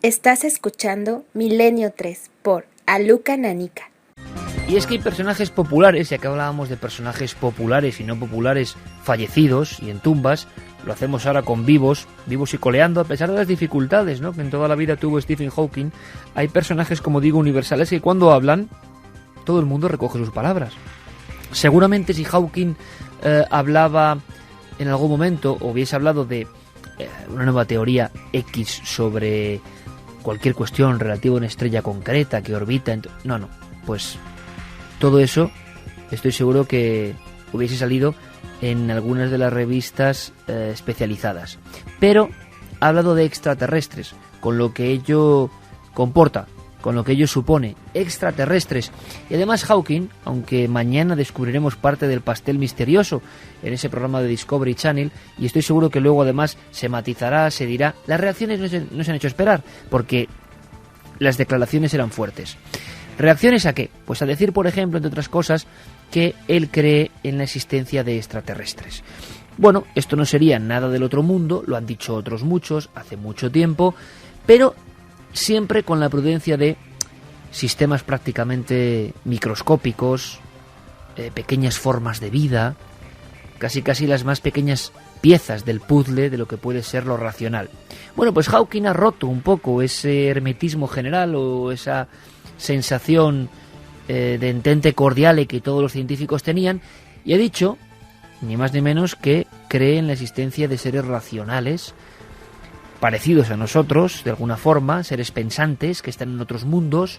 Estás escuchando Milenio 3 por Aluka Nanika. Y es que hay personajes populares, ya que hablábamos de personajes populares y no populares fallecidos y en tumbas, lo hacemos ahora con vivos y coleando, a pesar de las dificultades, ¿no?, que en toda la vida tuvo Stephen Hawking. Hay personajes, como digo, universales que cuando hablan, todo el mundo recoge sus palabras. Seguramente si Hawking hablaba en algún momento, o hubiese hablado de una nueva teoría X sobre cualquier cuestión relativa a una estrella concreta que orbita... pues todo eso estoy seguro que hubiese salido en algunas de las revistas especializadas. Pero ha hablado de extraterrestres, con lo que ello comporta, con lo que ello supone, extraterrestres. Y además Hawking, aunque mañana descubriremos parte del pastel misterioso en ese programa de Discovery Channel, y estoy seguro que luego además se matizará, se dirá, las reacciones no se han hecho esperar, porque las declaraciones eran fuertes. ¿Reacciones a qué? Pues a decir, por ejemplo, entre otras cosas, que él cree en la existencia de extraterrestres. Bueno, esto no sería nada del otro mundo, lo han dicho otros muchos hace mucho tiempo, pero siempre con la prudencia de sistemas prácticamente microscópicos, pequeñas formas de vida, casi las más pequeñas piezas del puzzle de lo que puede ser lo racional. Bueno, pues Hawking ha roto un poco ese hermetismo general o esa sensación de entente cordial que todos los científicos tenían, y ha dicho, ni más ni menos, que cree en la existencia de seres racionales parecidos a nosotros, de alguna forma, seres pensantes que están en otros mundos,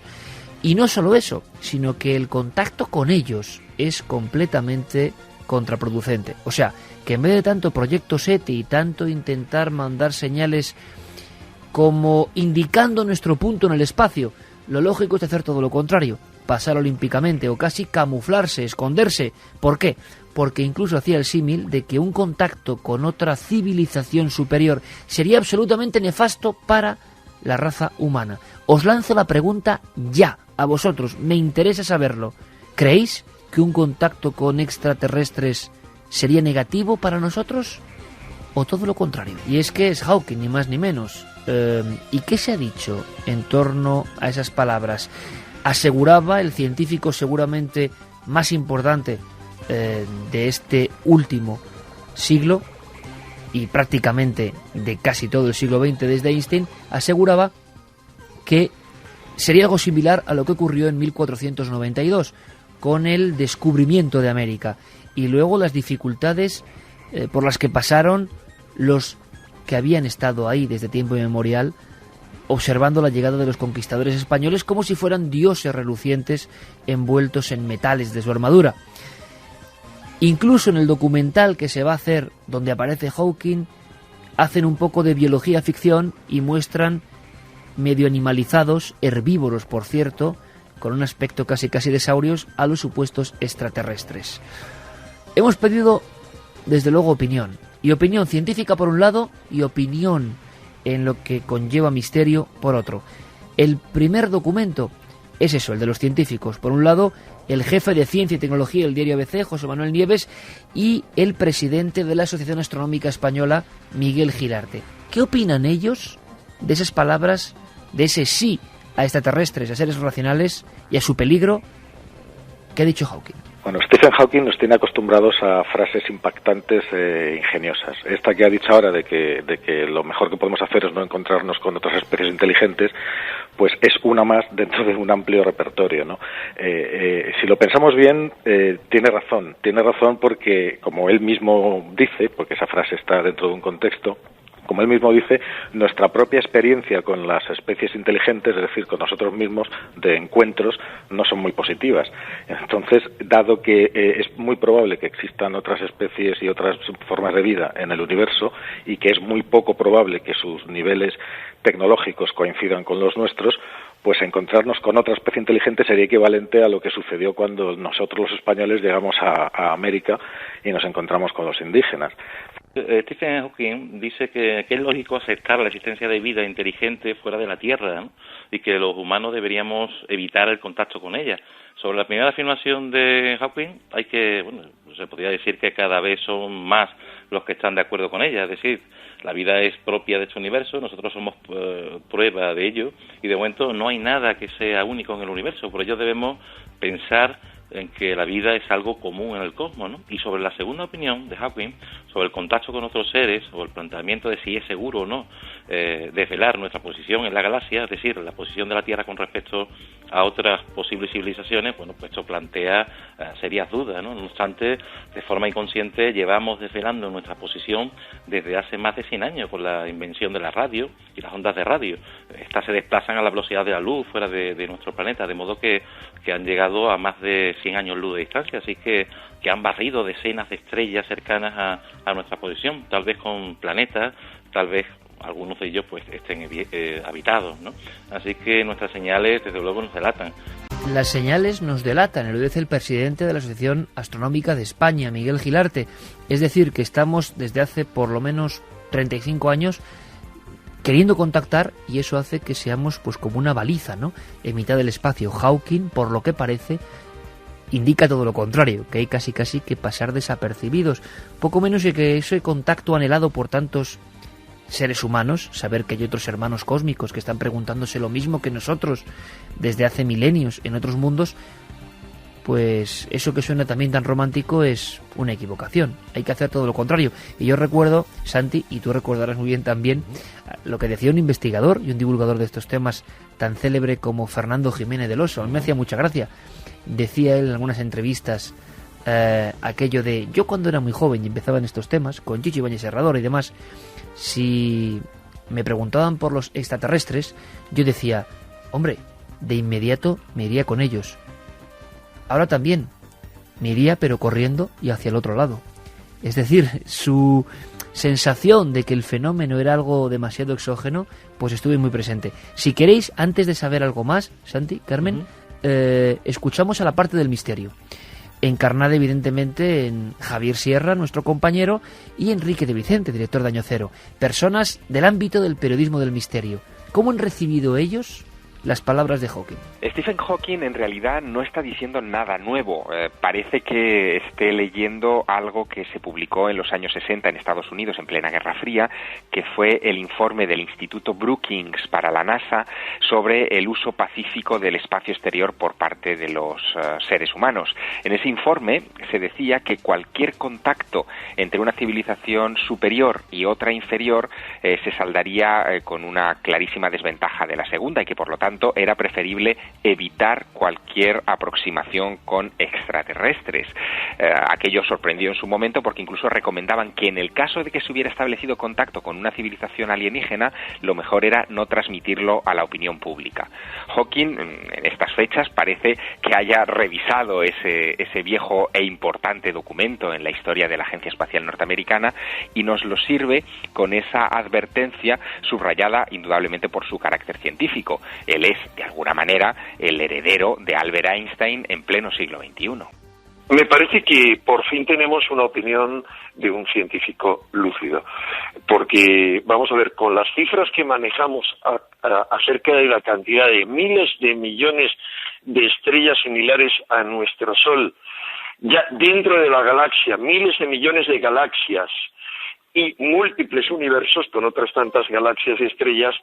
y no solo eso, sino que el contacto con ellos es completamente contraproducente. O sea, que en vez de tanto proyecto SETI y tanto intentar mandar señales como indicando nuestro punto en el espacio, lo lógico es hacer todo lo contrario, pasar olímpicamente o casi camuflarse, esconderse. ¿Por qué? Porque incluso hacía el símil de que un contacto con otra civilización superior sería absolutamente nefasto para la raza humana. Os lanzo la pregunta ya, a vosotros, me interesa saberlo. ¿Creéis que un contacto con extraterrestres sería negativo para nosotros? ¿O todo lo contrario? Y es que es Hawking, ni más ni menos. ¿Y qué se ha dicho en torno a esas palabras? Aseguraba el científico seguramente más importante de este último siglo y prácticamente de casi todo el siglo XX desde Einstein, aseguraba que sería algo similar a lo que ocurrió en 1492 con el descubrimiento de América y luego las dificultades por las que pasaron los que habían estado ahí desde tiempo inmemorial, observando la llegada de los conquistadores españoles como si fueran dioses relucientes envueltos en metales de su armadura. Incluso en el documental que se va a hacer, donde aparece Hawking, hacen un poco de biología ficción y muestran medio animalizados, herbívoros por cierto, con un aspecto casi de saurios, a los supuestos extraterrestres. Hemos pedido, desde luego, opinión. Y opinión científica por un lado, y opinión en lo que conlleva misterio por otro. El primer documento es eso, el de los científicos. Por un lado, el jefe de Ciencia y Tecnología del diario ABC, José Manuel Nieves, y el presidente de la Asociación Astronómica Española, Miguel Girarte. ¿Qué opinan ellos de esas palabras, de ese sí a extraterrestres, a seres racionales y a su peligro? ¿Qué ha dicho Hawking? Bueno, Stephen Hawking nos tiene acostumbrados a frases impactantes e ingeniosas. Esta que ha dicho ahora de que lo mejor que podemos hacer es no encontrarnos con otras especies inteligentes, pues es una más dentro de un amplio repertorio, ¿no? Si lo pensamos bien, tiene razón porque, como él mismo dice, porque esa frase está dentro de un contexto, como él mismo dice, nuestra propia experiencia con las especies inteligentes, es decir, con nosotros mismos, de encuentros, no son muy positivas. Entonces, dado que es muy probable que existan otras especies y otras formas de vida en el universo, y que es muy poco probable que sus niveles tecnológicos coincidan con los nuestros, pues encontrarnos con otra especie inteligente sería equivalente a lo que sucedió cuando nosotros los españoles llegamos a América y nos encontramos con los indígenas. Stephen Hawking dice que es lógico aceptar la existencia de vida inteligente fuera de la Tierra, ¿no? Y que los humanos deberíamos evitar el contacto con ella. Sobre la primera afirmación de Hawking, se podría decir que cada vez son más los que están de acuerdo con ella. Es decir, La vida es propia de este universo, nosotros somos prueba de ello, y de momento no hay nada que sea único en el universo. Por ello debemos pensar en que la vida es algo común en el cosmos, ¿no? Y sobre la segunda opinión de Hawking, sobre el contacto con otros seres, o el planteamiento de si es seguro o no desvelar nuestra posición en la galaxia, es decir, la posición de la Tierra con respecto a otras posibles civilizaciones, bueno, pues esto plantea serias dudas, ¿no? No obstante, de forma inconsciente llevamos desvelando nuestra posición desde hace más de 100 años con la invención de la radio y las ondas de radio. Estas se desplazan a la velocidad de la luz fuera de nuestro planeta, de modo que han llegado a más de 100 años luz de distancia, así que han barrido decenas de estrellas cercanas a nuestra posición, tal vez con planetas, tal vez algunos de ellos pues estén habitados, ¿no? Así que nuestras señales desde luego nos delatan. Las señales nos delatan, lo dice el presidente de la Asociación Astronómica de España, Miguel Gilarte. Es decir, que estamos desde hace por lo menos 35 años queriendo contactar, y eso hace que seamos pues como una baliza, ¿no?, en mitad del espacio. Hawking, por lo que parece, indica todo lo contrario, que hay casi que pasar desapercibidos, poco menos que ese contacto anhelado por tantos seres humanos, saber que hay otros hermanos cósmicos que están preguntándose lo mismo que nosotros desde hace milenios en otros mundos, pues eso que suena también tan romántico es una equivocación. Hay que hacer todo lo contrario. Y yo recuerdo, Santi, y tú recordarás muy bien también, lo que decía un investigador y un divulgador de estos temas tan célebre como Fernando Jiménez del Oso. A mí me hacía mucha gracia. Decía él en algunas entrevistas aquello de: yo cuando era muy joven y empezaba en estos temas, con Chicho Ibáñez Serrador y demás, si me preguntaban por los extraterrestres, yo decía, hombre, de inmediato me iría con ellos. Ahora también me iría, pero corriendo y hacia el otro lado. Es decir, su sensación de que el fenómeno era algo demasiado exógeno, pues estuve muy presente. Si queréis, antes de saber algo más, Santi, Carmen, escuchamos a la parte del misterio, encarnada evidentemente en Javier Sierra, nuestro compañero, y Enrique de Vicente, director de Año Cero, personas del ámbito del periodismo del misterio. ¿Cómo han recibido ellos las palabras de Hawking? Stephen Hawking en realidad no está diciendo nada nuevo. Parece que esté leyendo algo que se publicó en los años 60 en Estados Unidos, en plena Guerra Fría, que fue el informe del Instituto Brookings para la NASA sobre el uso pacífico del espacio exterior por parte de los seres humanos. En ese informe se decía que cualquier contacto entre una civilización superior y otra inferior se saldaría con una clarísima desventaja de la segunda, y que por lo tanto era preferible evitar cualquier aproximación con extraterrestres. Aquello sorprendió en su momento, porque incluso recomendaban que en el caso de que se hubiera establecido contacto con una civilización alienígena, lo mejor era no transmitirlo a la opinión pública. Hawking, en estas fechas, parece que haya revisado ese viejo e importante documento en la historia de la Agencia Espacial Norteamericana, y nos lo sirve con esa advertencia subrayada indudablemente por su carácter científico. Él es, de alguna manera, el heredero de Albert Einstein en pleno siglo XXI. Me parece que por fin tenemos una opinión de un científico lúcido, porque, vamos a ver, con las cifras que manejamos acerca de la cantidad de miles de millones de estrellas similares a nuestro Sol, ya dentro de la galaxia, miles de millones de galaxias y múltiples universos con otras tantas galaxias y estrellas,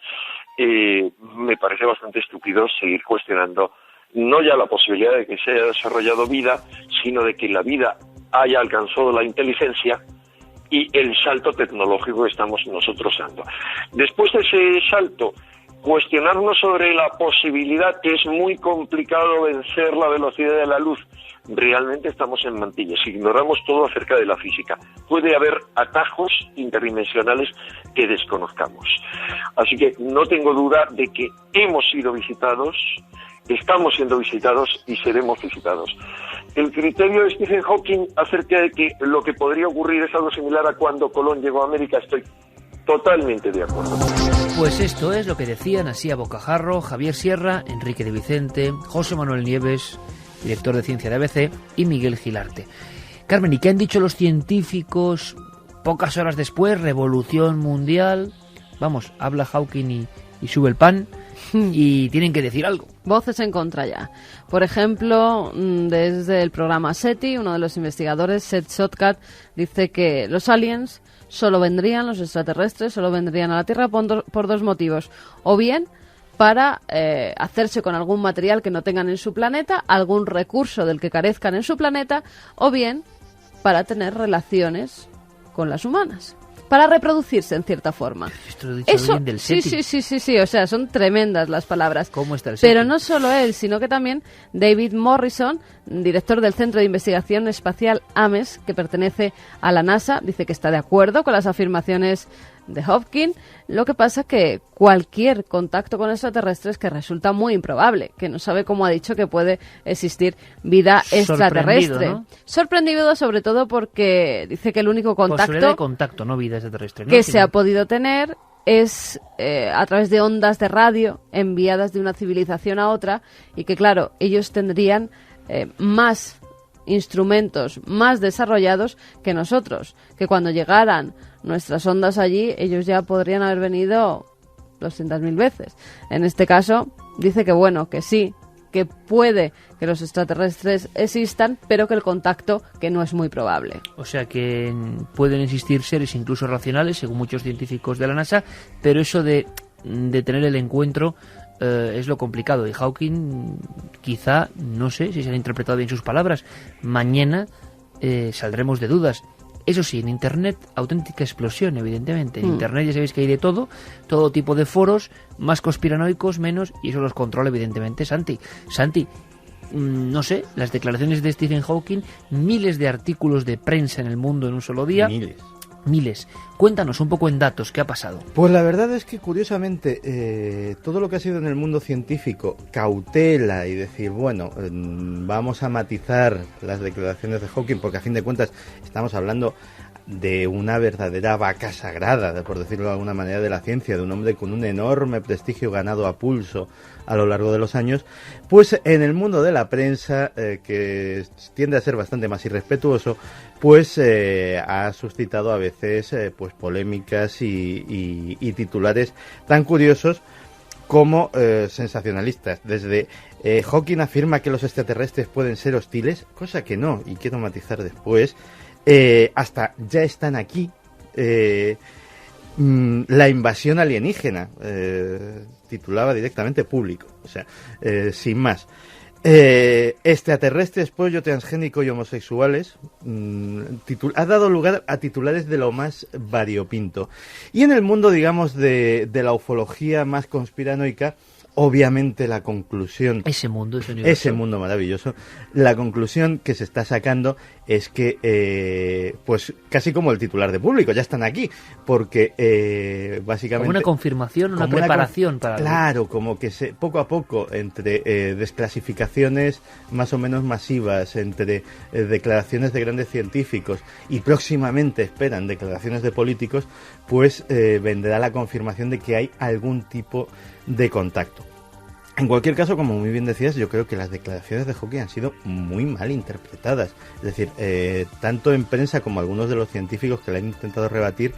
me parece bastante estúpido seguir cuestionando no ya la posibilidad de que se haya desarrollado vida, sino de que la vida haya alcanzado la inteligencia y el salto tecnológico que estamos nosotros dando. Después de ese salto, cuestionarnos sobre la posibilidad, que es muy complicado vencer la velocidad de la luz. Realmente estamos en mantillas, ignoramos todo acerca de la física. Puede haber atajos interdimensionales que desconozcamos. Así que no tengo duda de que hemos sido visitados, estamos siendo visitados y seremos visitados. El criterio de Stephen Hawking acerca de que lo que podría ocurrir es algo similar a cuando Colón llegó a América, estoy totalmente de acuerdo. Pues esto es lo que decían así a bocajarro Javier Sierra, Enrique de Vicente, José Manuel Nieves, director de Ciencia de ABC, y Miguel Gilarte. Carmen, ¿y qué han dicho los científicos pocas horas después? Revolución mundial. Vamos, habla Hawking y sube el pan. y tienen que decir algo. Voces en contra ya. Por ejemplo, desde el programa SETI, uno de los investigadores, Seth Shotcut, dice que los aliens los extraterrestres solo vendrían a la Tierra por dos motivos. O bien para hacerse con algún material que no tengan en su planeta, algún recurso del que carezcan en su planeta, o bien para tener relaciones con las humanas, para reproducirse en cierta forma. Esto lo ha dicho alguien del SETI. Sí, o sea, son tremendas las palabras. ¿Cómo está el SETI? Pero no solo él, sino que también David Morrison, director del Centro de Investigación Espacial Ames, que pertenece a la NASA, dice que está de acuerdo con las afirmaciones de Hopkins. Lo que pasa que cualquier contacto con extraterrestres que resulta muy improbable, que no sabe cómo ha dicho que puede existir vida extraterrestre. ¿No? Sorprendido sobre todo porque dice que el único Posibilidad de contacto, no vida extraterrestre, ¿no? que se ha podido tener es a través de ondas de radio enviadas de una civilización a otra, y que claro, ellos tendrían más instrumentos más desarrollados que nosotros, que cuando llegaran nuestras ondas allí, ellos ya podrían haber venido 200.000 veces. En este caso, dice que bueno, que sí, que puede que los extraterrestres existan, pero que el contacto que no es muy probable. O sea que pueden existir seres incluso racionales, según muchos científicos de la NASA, pero eso de tener el encuentro es lo complicado. Y Hawking, quizá, no sé si se han interpretado bien sus palabras, mañana saldremos de dudas. Eso sí, en Internet, auténtica explosión, evidentemente. En Internet ya sabéis que hay de todo tipo de foros, más conspiranoicos, menos, y eso los controla, evidentemente, Santi, no sé, las declaraciones de Stephen Hawking, miles de artículos de prensa en el mundo en un solo día. Miles. Cuéntanos un poco en datos, ¿qué ha pasado? Pues la verdad es que, curiosamente, todo lo que ha sido en el mundo científico, cautela y decir, bueno, vamos a matizar las declaraciones de Hawking, porque a fin de cuentas estamos hablando de una verdadera vaca sagrada, por decirlo de alguna manera, de la ciencia, de un hombre con un enorme prestigio ganado a pulso a lo largo de los años, pues en el mundo de la prensa, que tiende a ser bastante más irrespetuoso, pues ha suscitado a veces pues polémicas y titulares tan curiosos como sensacionalistas. Desde Hawking afirma que los extraterrestres pueden ser hostiles, cosa que no, y quiero matizar después, hasta ya están aquí, la invasión alienígena, titulaba directamente Público, o sea, sin más. Extraterrestres, pollo, transgénico y homosexuales, ha dado lugar a titulares de lo más variopinto. Y en el mundo, digamos, de la ufología más conspiranoica, obviamente la conclusión... Ese mundo maravilloso. La conclusión que se está sacando es que, pues casi como el titular de Público, ya están aquí, porque básicamente... Como una confirmación, una preparación para... Claro, como que poco a poco, entre desclasificaciones más o menos masivas, entre declaraciones de grandes científicos y próximamente esperan declaraciones de políticos, pues vendrá la confirmación de que hay algún tipo de contacto. En cualquier caso, como muy bien decías, yo creo que las declaraciones de Hawking han sido muy mal interpretadas. Es decir, tanto en prensa como algunos de los científicos que la han intentado rebatir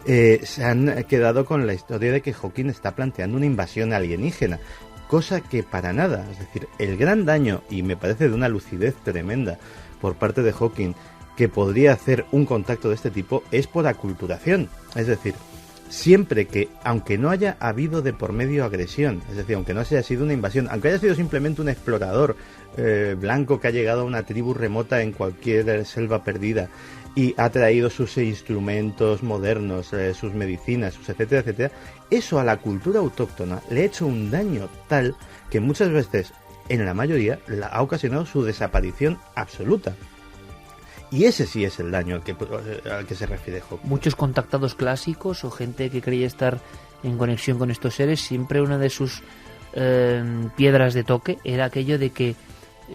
se han quedado con la historia de que Hawking está planteando una invasión alienígena, cosa que para nada. Es decir, el gran daño, y me parece de una lucidez tremenda por parte de Hawking, que podría hacer un contacto de este tipo, es por aculturación. Es decir, siempre que, aunque no haya habido de por medio agresión, es decir, aunque no haya sido una invasión, aunque haya sido simplemente un explorador blanco que ha llegado a una tribu remota en cualquier selva perdida y ha traído sus instrumentos modernos, sus medicinas, sus etcétera, etcétera, eso a la cultura autóctona le ha hecho un daño tal que muchas veces, en la mayoría, ha ocasionado su desaparición absoluta. Y ese sí es el daño al que se refiere Hawking. Muchos contactados clásicos o gente que creía estar en conexión con estos seres, siempre una de sus piedras de toque era aquello de que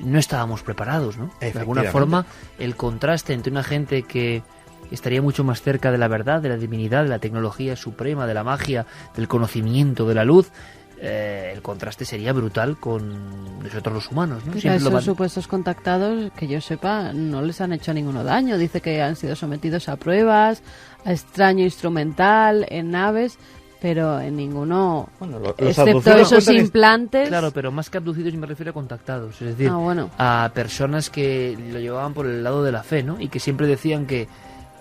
no estábamos preparados, ¿no? De alguna forma, el contraste entre una gente que estaría mucho más cerca de la verdad, de la divinidad, de la tecnología suprema, de la magia, del conocimiento, de la luz, el contraste sería brutal con nosotros los humanos, ¿no? Pero a esos supuestos contactados, que yo sepa, no les han hecho ninguno daño. Dice que han sido sometidos a pruebas, a extraño instrumental, en naves, pero en ninguno, Bueno, los excepto abducidos esos cuentan implantes. Claro, pero más que abducidos me refiero a contactados, es decir, Bueno. a personas que lo llevaban por el lado de la fe, ¿no? Y que siempre decían que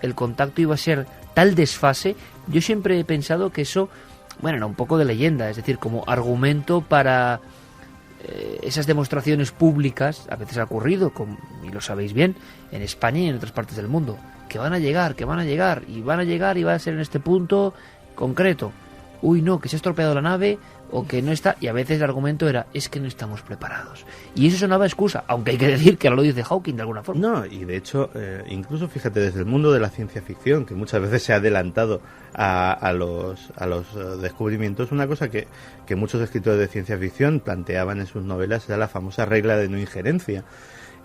el contacto iba a ser tal desfase. Yo siempre he pensado que eso, bueno, era un poco de leyenda, es decir, como argumento para esas demostraciones públicas. A veces ha ocurrido, y lo sabéis bien, en España y en otras partes del mundo, que van a llegar, y van a llegar, y va a ser en este punto concreto. Uy, no, que se ha estropeado la nave, o que no está, y a veces el argumento era, es que no estamos preparados. Y eso sonaba excusa, aunque hay que decir que ahora lo dice Hawking de alguna forma. No, y de hecho, incluso fíjate, desde el mundo de la ciencia ficción, que muchas veces se ha adelantado a los descubrimientos, una cosa que muchos escritores de ciencia ficción planteaban en sus novelas era la famosa regla de no injerencia,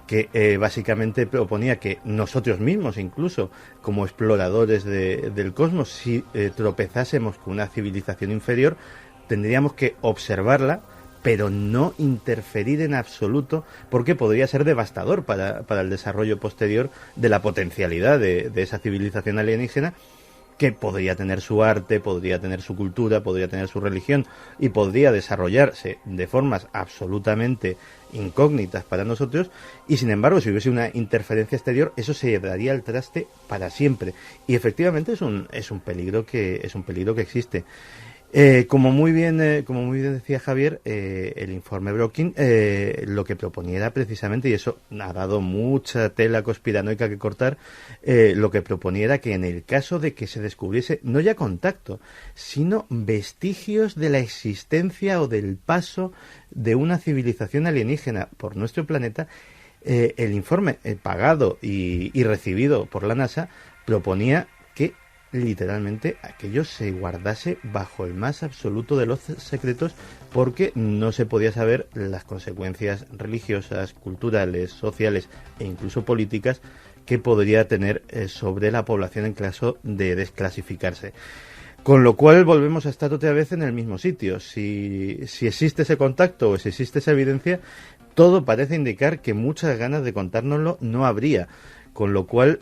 que básicamente proponía que nosotros mismos, incluso como exploradores del cosmos, si tropezásemos con una civilización inferior, tendríamos que observarla, pero no interferir en absoluto, porque podría ser devastador para el desarrollo posterior de la potencialidad de esa civilización alienígena, que podría tener su arte, podría tener su cultura, podría tener su religión y podría desarrollarse de formas absolutamente incógnitas para nosotros, y sin embargo, si hubiese una interferencia exterior, eso se daría al traste para siempre. Y efectivamente es un peligro que existe. Como muy bien decía Javier, el informe Brokin lo que proponía era precisamente, y eso ha dado mucha tela conspiranoica que cortar, lo que proponía era que en el caso de que se descubriese no ya contacto, sino vestigios de la existencia o del paso de una civilización alienígena por nuestro planeta, el informe pagado y recibido por la NASA proponía que literalmente aquello se guardase bajo el más absoluto de los secretos, porque no se podía saber las consecuencias religiosas, culturales, sociales e incluso políticas que podría tener sobre la población en caso de desclasificarse. Con lo cual volvemos a estar otra vez en el mismo sitio. Si existe ese contacto o si existe esa evidencia, todo parece indicar que muchas ganas de contárnoslo no habría. Con lo cual,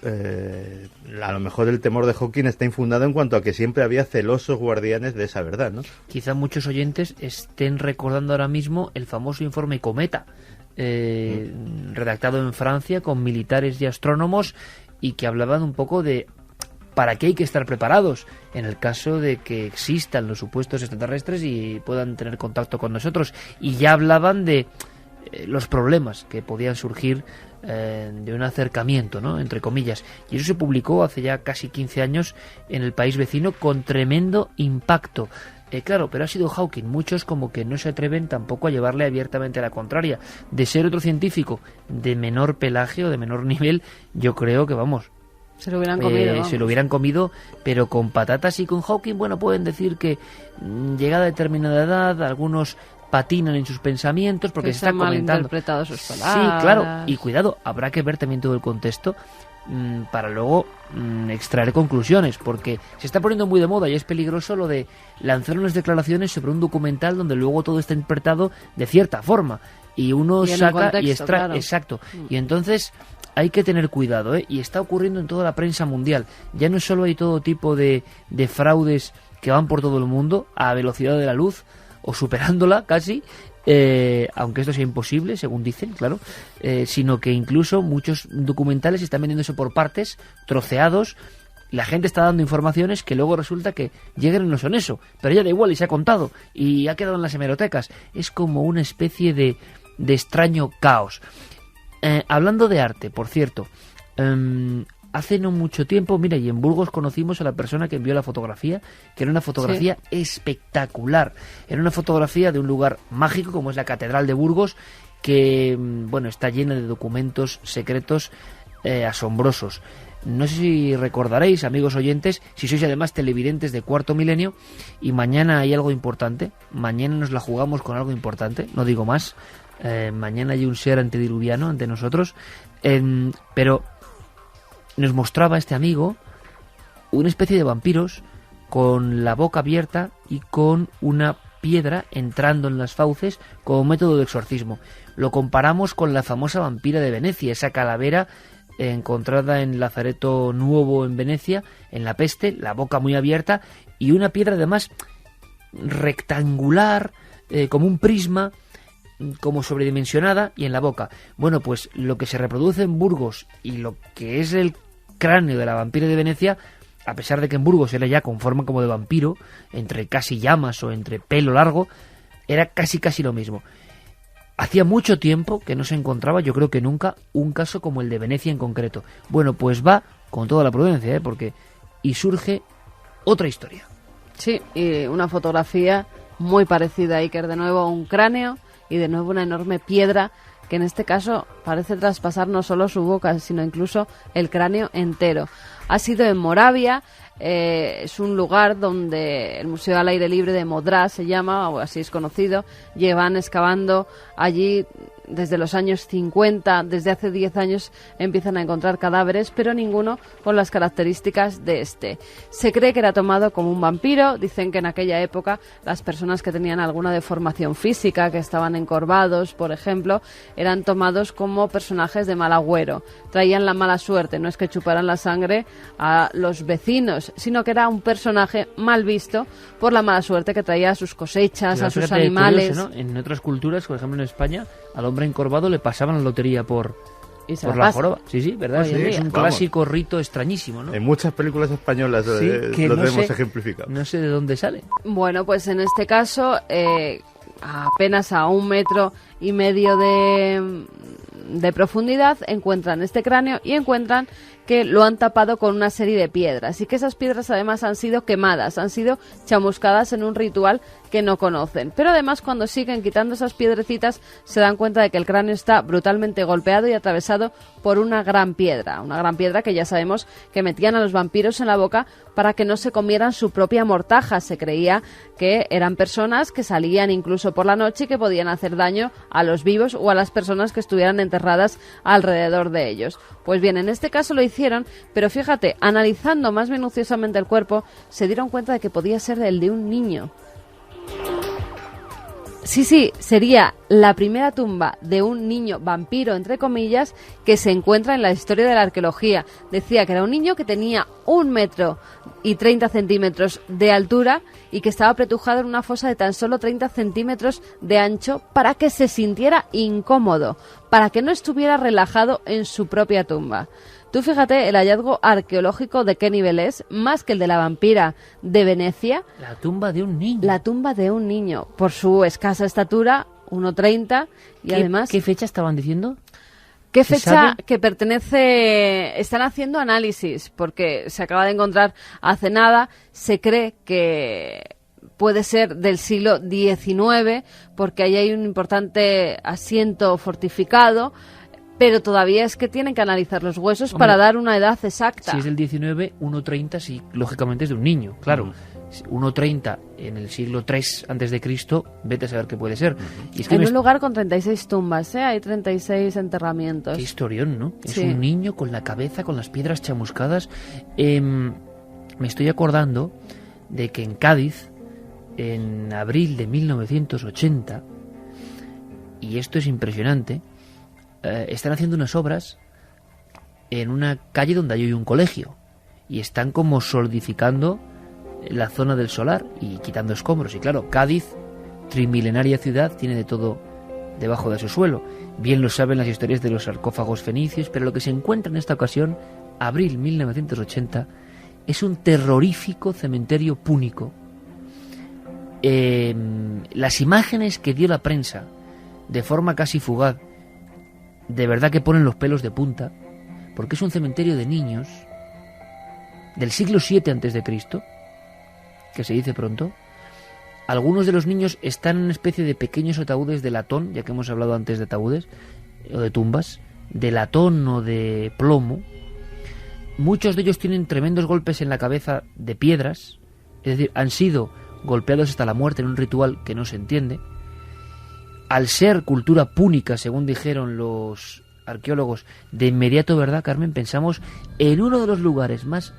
a lo mejor el temor de Hawking está infundado en cuanto a que siempre había celosos guardianes de esa verdad, ¿no? Quizá muchos oyentes estén recordando ahora mismo el famoso informe Cometa, redactado en Francia con militares y astrónomos, y que hablaban un poco de para qué hay que estar preparados en el caso de que existan los supuestos extraterrestres y puedan tener contacto con nosotros. Y ya hablaban de los problemas que podían surgir de un acercamiento, ¿no?, entre comillas. Y eso se publicó hace ya casi 15 años en el país vecino con tremendo impacto. Claro, pero ha sido Hawking. Muchos como que no se atreven tampoco a llevarle abiertamente a la contraria. De ser otro científico de menor pelaje o de menor nivel, yo creo que, vamos, se lo hubieran comido. Se lo hubieran comido, pero con patatas. Y con Hawking, bueno, pueden decir que llegada a determinada edad, algunos patinan en sus pensamientos porque se está comentando. Malinterpretado sus palabras. Sí, claro. Y cuidado, habrá que ver también todo el contexto para luego extraer conclusiones, porque se está poniendo muy de moda y es peligroso lo de lanzar unas declaraciones sobre un documental donde luego todo está interpretado de cierta forma y uno saca y extrae. Claro. Exacto. Y entonces hay que tener cuidado, y está ocurriendo en toda la prensa mundial. Ya no solo hay todo tipo de fraudes que van por todo el mundo a velocidad de la luz o superándola casi, aunque esto sea imposible, según dicen, claro, sino que incluso muchos documentales están vendiéndose por partes, troceados. La gente está dando informaciones que luego resulta que llegan y no son eso, pero ya da igual y se ha contado y ha quedado en las hemerotecas. Es como una especie de extraño caos. Hablando de arte, por cierto, hace no mucho tiempo, mira, y en Burgos conocimos a la persona que envió la fotografía, que era una fotografía espectacular. Era una fotografía de un lugar mágico como es la Catedral de Burgos, que, bueno, está llena de documentos secretos asombrosos. No sé si recordaréis, amigos oyentes, si sois además televidentes de Cuarto Milenio, y mañana hay algo importante. Mañana nos la jugamos con algo importante, no digo más. Mañana hay un ser antediluviano ante nosotros, pero nos mostraba este amigo una especie de vampiros con la boca abierta y con una piedra entrando en las fauces como método de exorcismo. Lo comparamos con la famosa vampira de Venecia, esa calavera encontrada en Lazareto Nuovo en Venecia, en la peste, la boca muy abierta y una piedra además rectangular, como un prisma, como sobredimensionada, y en la boca. Bueno, pues lo que se reproduce en Burgos y lo que es el cráneo de la vampira de Venecia, a pesar de que en Burgos era ya con forma como de vampiro, entre casi llamas o entre pelo largo, era casi lo mismo. Hacía mucho tiempo que no se encontraba, yo creo que nunca, un caso como el de Venecia en concreto. Bueno, pues va con toda la prudencia, porque y surge otra historia. Sí, y una fotografía muy parecida, Iker, de nuevo un cráneo y de nuevo una enorme piedra que en este caso parece traspasar no solo su boca, sino incluso el cráneo entero. Ha sido en Moravia, es un lugar donde el Museo al Aire Libre de Modrá se llama, o así es conocido. Llevan excavando allí desde los años 50, desde hace 10 años empiezan a encontrar cadáveres, pero ninguno con las características de este. Se cree que era tomado como un vampiro. Dicen que en aquella época las personas que tenían alguna deformación física, que estaban encorvados, por ejemplo, eran tomados como personajes de mal agüero. Traían la mala suerte, no es que chuparan la sangre a los vecinos, sino que era un personaje mal visto por la mala suerte que traía a sus cosechas, a sus animales. Curioso, ¿no? En otras culturas, por ejemplo en España, al hombre encorvado le pasaban la lotería por la joroba. Sí, ¿verdad? Sí, es un clásico rito extrañísimo, ¿no? En muchas películas españolas que lo no tenemos sé, ejemplificado. No sé de dónde sale. Bueno, pues en este caso, apenas a 1,5 metros de profundidad, encuentran este cráneo y encuentran que lo han tapado con una serie de piedras, y que esas piedras además han sido quemadas, han sido chamuscadas en un ritual que no conocen. Pero además, cuando siguen quitando esas piedrecitas, se dan cuenta de que el cráneo está brutalmente golpeado y atravesado por una gran piedra que ya sabemos que metían a los vampiros en la boca para que no se comieran su propia mortaja. Se creía que eran personas que salían incluso por la noche y que podían hacer daño a los vivos o a las personas que estuvieran enterradas alrededor de ellos. Pues bien, en este caso lo hicieron, pero fíjate, analizando más minuciosamente el cuerpo, se dieron cuenta de que podía ser el de un niño. Sí, sería la primera tumba de un niño vampiro, entre comillas, que se encuentra en la historia de la arqueología. Decía que era un niño que tenía 1,30 metros de altura y que estaba apretujado en una fosa de tan solo 30 centímetros de ancho para que se sintiera incómodo, para que no estuviera relajado en su propia tumba. Tú fíjate el hallazgo arqueológico de qué nivel es, más que el de la vampira de Venecia. La tumba de un niño. La tumba de un niño, por su escasa estatura, 1,30, y además... ¿Qué fecha estaban diciendo? ¿Qué fecha que pertenece? Están haciendo análisis, porque se acaba de encontrar hace nada. Se cree que puede ser del siglo XIX, porque ahí hay un importante asiento fortificado, pero todavía es que tienen que analizar los huesos para dar una edad exacta. Si es del 19, 1,30 sí, lógicamente es de un niño, claro. 1,30 en el siglo III antes de Cristo, vete a saber qué puede ser. Y es que un lugar con 36 tumbas, hay 36 enterramientos. Qué historión, ¿no? Sí. Es un niño con la cabeza, con las piedras chamuscadas. Me estoy acordando de que en Cádiz, en abril de 1980, y esto es impresionante, están haciendo unas obras en una calle donde hay un colegio y están como solidificando la zona del solar y quitando escombros. Y claro, Cádiz, trimilenaria ciudad, tiene de todo debajo de su suelo. Bien lo saben las historias de los sarcófagos fenicios, pero lo que se encuentra en esta ocasión, abril 1980, es un terrorífico cementerio púnico. Las imágenes que dio la prensa de forma casi fugaz, de verdad que ponen los pelos de punta, porque es un cementerio de niños del siglo VII antes de Cristo, que se dice pronto. Algunos de los niños están en una especie de pequeños ataúdes de latón, ya que hemos hablado antes de ataúdes o de tumbas, de latón o de plomo. Muchos de ellos tienen tremendos golpes en la cabeza de piedras, es decir, han sido golpeados hasta la muerte en un ritual que no se entiende. Al ser cultura púnica, según dijeron los arqueólogos, de inmediato, ¿verdad, Carmen? Pensamos en uno de los lugares más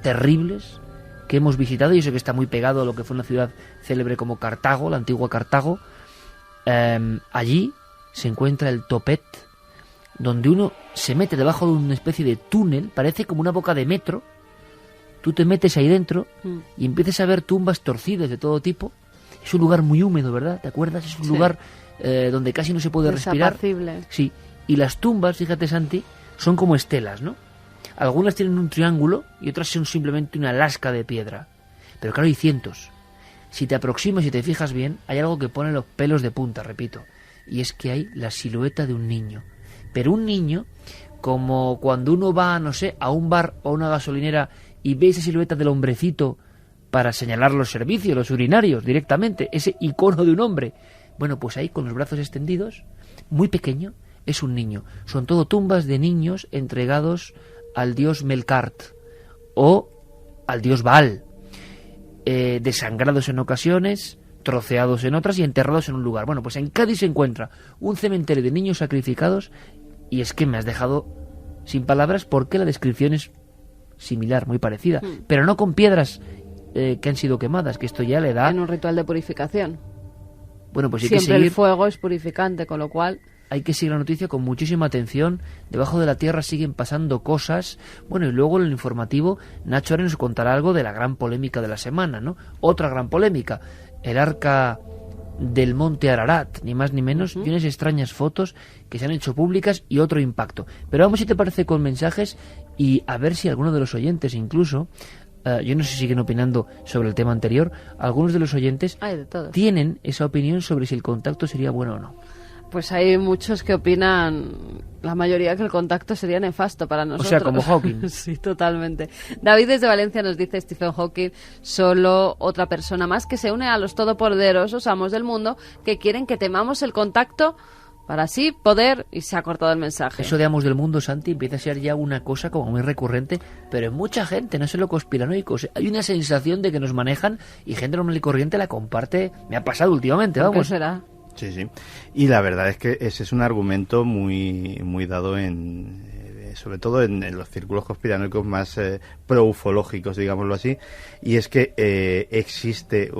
terribles que hemos visitado, y eso que está muy pegado a lo que fue una ciudad célebre como Cartago, la antigua Cartago. Allí se encuentra el topet, donde uno se mete debajo de una especie de túnel, parece como una boca de metro. tú te metes ahí dentro y empiezas a ver tumbas torcidas de todo tipo. Es un lugar muy húmedo, ¿verdad? ¿Te acuerdas? Es un lugar donde casi no se puede respirar. Desapacible. Sí, y las tumbas, fíjate, Santi, son como estelas, ¿no? Algunas tienen un triángulo y otras son simplemente una lasca de piedra. Pero claro, hay cientos. Si te aproximas y te fijas bien, hay algo que pone los pelos de punta, repito. Y es que hay la silueta de un niño. Pero un niño, como cuando uno va, no sé, a un bar o a una gasolinera y ve esa silueta del hombrecito para señalar los servicios, los urinarios, directamente, ese icono de un hombre. Bueno, pues ahí, con los brazos extendidos, muy pequeño, es un niño. Son todo tumbas de niños entregados al dios Melkart o al dios Baal, desangrados en ocasiones, troceados en otras y enterrados en un lugar. Bueno, pues en Cádiz se encuentra un cementerio de niños sacrificados y es que me has dejado sin palabras porque la descripción es similar, muy parecida, pero no con piedras que han sido quemadas, que esto ya le da... En un ritual de purificación. Bueno, pues hay Siempre que seguir... el fuego es purificante, con lo cual... Hay que seguir la noticia con muchísima atención. Debajo de la tierra siguen pasando cosas. Bueno, y luego en el informativo Nacho ahora nos contará algo de la gran polémica de la semana, ¿no? Otra gran polémica. El arca del monte Ararat, ni más ni menos, y unas extrañas fotos que se han hecho públicas y otro impacto. Pero vamos, si te parece, con mensajes y a ver si alguno de los oyentes incluso... yo no sé si siguen opinando sobre el tema anterior. Algunos de los oyentes tienen esa opinión sobre si el contacto sería bueno o no. Pues hay muchos que opinan, la mayoría, que el contacto sería nefasto para nosotros. O sea, como Hawking. Sí, totalmente. David desde Valencia nos dice: Stephen Hawking, solo otra persona más que se une a los todopoderosos amos del mundo que quieren que temamos el contacto para así poder... Y se ha cortado el mensaje. Eso de amos del mundo, Santi, empieza a ser ya una cosa como muy recurrente, pero en mucha gente, no sé lo conspiranoico. Hay una sensación de que nos manejan y gente normal y corriente la comparte. Me ha pasado últimamente, vamos. ¿Qué será? Sí, sí. Y la verdad es que ese es un argumento muy dado sobre todo en los círculos conspiranoicos más pro-ufológicos, digámoslo así, y es que existe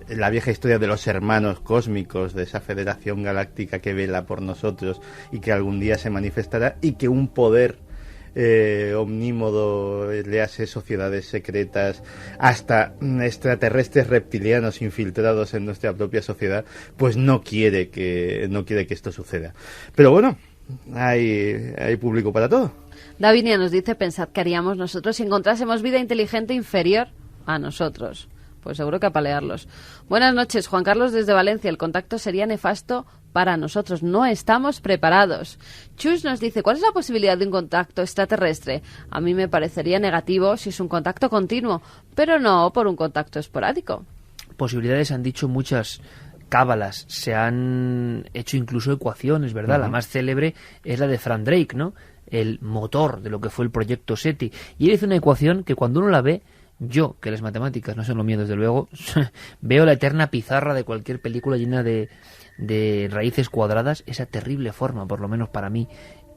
la vieja historia de los hermanos cósmicos, de esa federación galáctica que vela por nosotros y que algún día se manifestará, y que un poder omnímodo, léase sociedades secretas, hasta extraterrestres reptilianos infiltrados en nuestra propia sociedad, pues no quiere que esto suceda. Pero bueno, hay público para todo. Davinia nos dice: pensad qué haríamos nosotros si encontrásemos vida inteligente inferior a nosotros. Pues seguro que apalearlos. Buenas noches, Juan Carlos desde Valencia. El contacto sería nefasto para nosotros. No estamos preparados. Chus nos dice: ¿cuál es la posibilidad de un contacto extraterrestre? A mí me parecería negativo si es un contacto continuo, pero no por un contacto esporádico. Posibilidades han dicho muchas. Cábalas, se han hecho incluso ecuaciones, ¿verdad? La más célebre es la de Frank Drake, ¿no? El motor de lo que fue el proyecto SETI. Y él hizo una ecuación que cuando uno la ve, yo, que las matemáticas no son lo mío desde luego, veo la eterna pizarra de cualquier película llena de raíces cuadradas, esa terrible forma, por lo menos para mí,